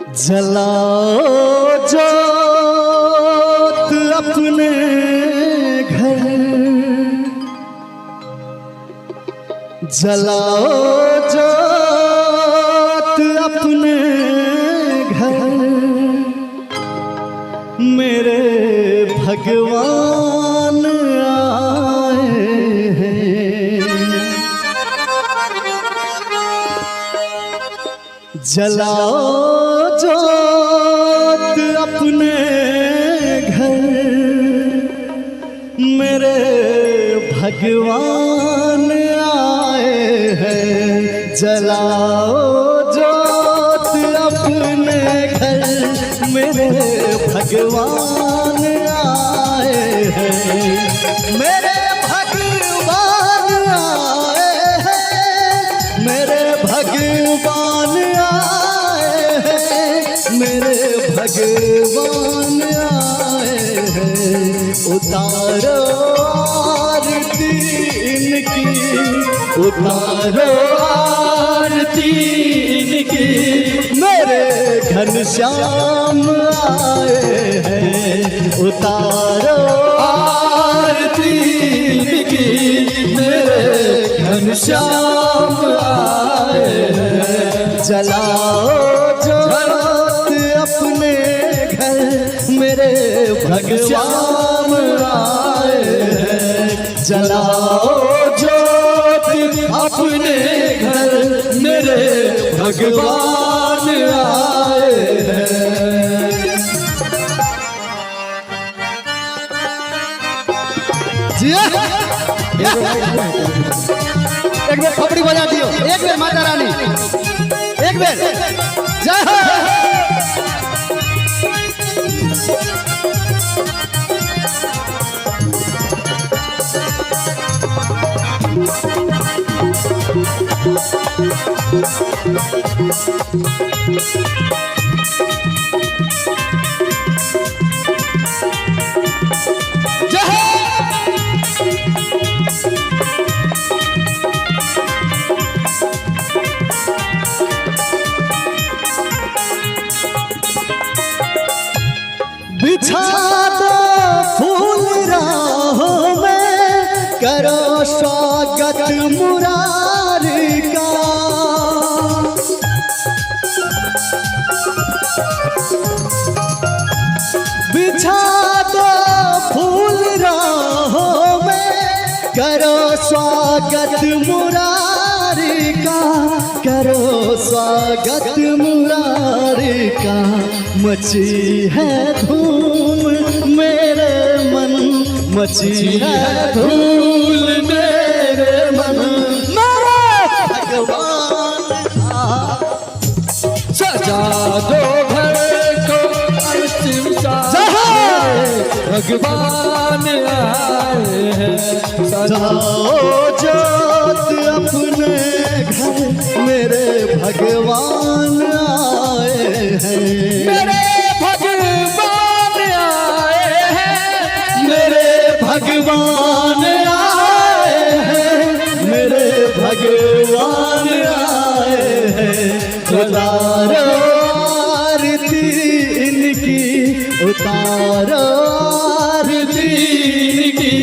जलाओ जोत अपने घर, जलाओ जोत अपने घर, मेरे भगवान आए हैं। जलाओ जोत अपने घर, मेरे भगवान आए हैं। जलाओ जोत अपने घर, मेरे भगवान आए हैं। मेरे भगवान आए हैं, मेरे भगवान मेरे भगवान आए हैं। उतारो आरती इनकी, उतारो आरती इनकी, मेरे घनश्याम आए हैं। उतारो आरती इनकी, मेरे घनश्याम आए हैं। जलाओ अपने घर, मेरे भगवान आए हैं। जलाओ जोत अपने घर, मेरे भगवान आए हैं। जी एक बेर खपड़ी बजा दियो, एक बेर माता रानी, एक बेर जय हो। बिछा दो फूल राहों में, करो स्वागत मुरारी का। बिछा दो फूल राहों में, करो स्वागत मुरारी का, करो स्वागत मुरारी का। मची है धूम मेरे मन, मची है धूल मेरे मन, मेरे भगवान सजा दो घर को अंतिम भगवान आए हैं। सजाओ जोत अपने घर, मेरे भगवान आए हैं। मेरे भगवान आए हैं, मेरे भगवान आए हैं, मेरे भगवान आए हैं। उतारो आरती इनकी, उतारो आरती इनकी,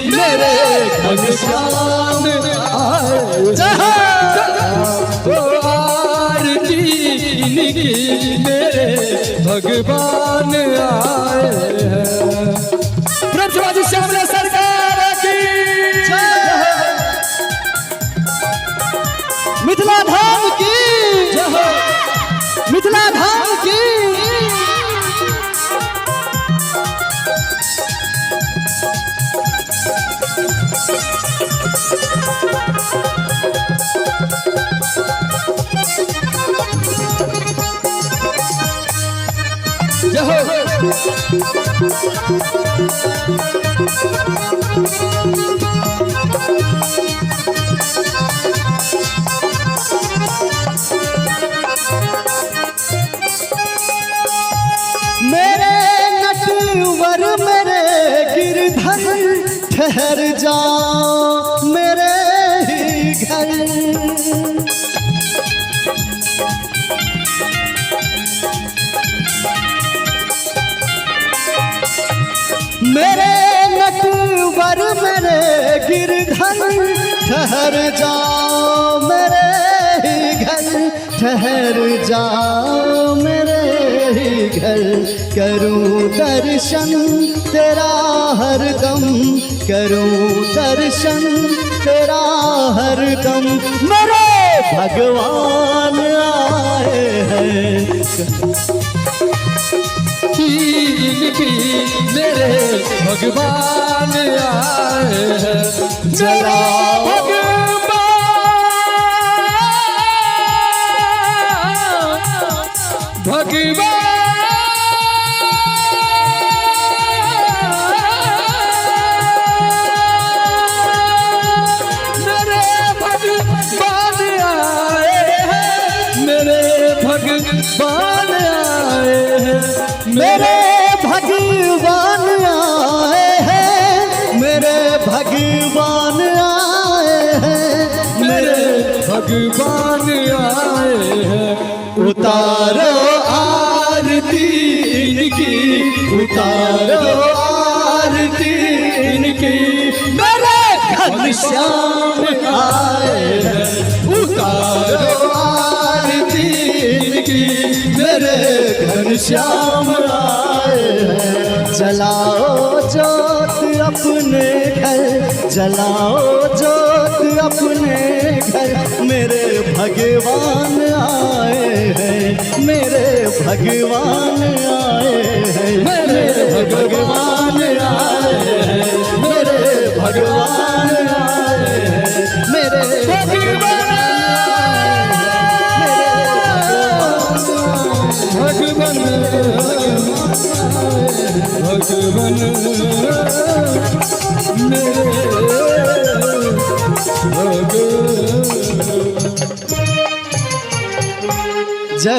मेरे घनश्याम आए हैं। आरती इनकी, मेरे भगवान आए हैं। ब्रह्मवादी श्यामला सरकार की मिथिला धाम की, मिथिला धाम की। मेरे नटवर मेरे गिरधर, ठहर जाओ मेरे ही घर। मेरे गिरधर ठहर जाओ मेरे ही घर, ठहर जाओ मेरे ही घर, करूं दर्शन तेरा हरदम, करूं दर्शन तेरा हरदम। मेरे भगवान आए हैं, मेरे भगवान आए हैं, जलाओ भगवान मेरे भगवान आए हैं, मेरे भगवान आए हैं, मेरे भगवान आए हैं, मेरे भगवान आए हैं, मेरे भगवान आए हैं। उतारो आरती इनकी, उतारो आरती इनकी, मेरे घनश्याम आए हैं, उतारो आरती इनकी, मेरे घनश्याम आए हैं। जलाओ जोत अपने घर, जलाओ जोत अपने घर, मेरे भगवान आए हैं, मेरे भगवान आए हैं, मेरे भगवान आए हैं, मेरे भगवान आए हैं, मेरे भगवान भगवान भगवान मेरे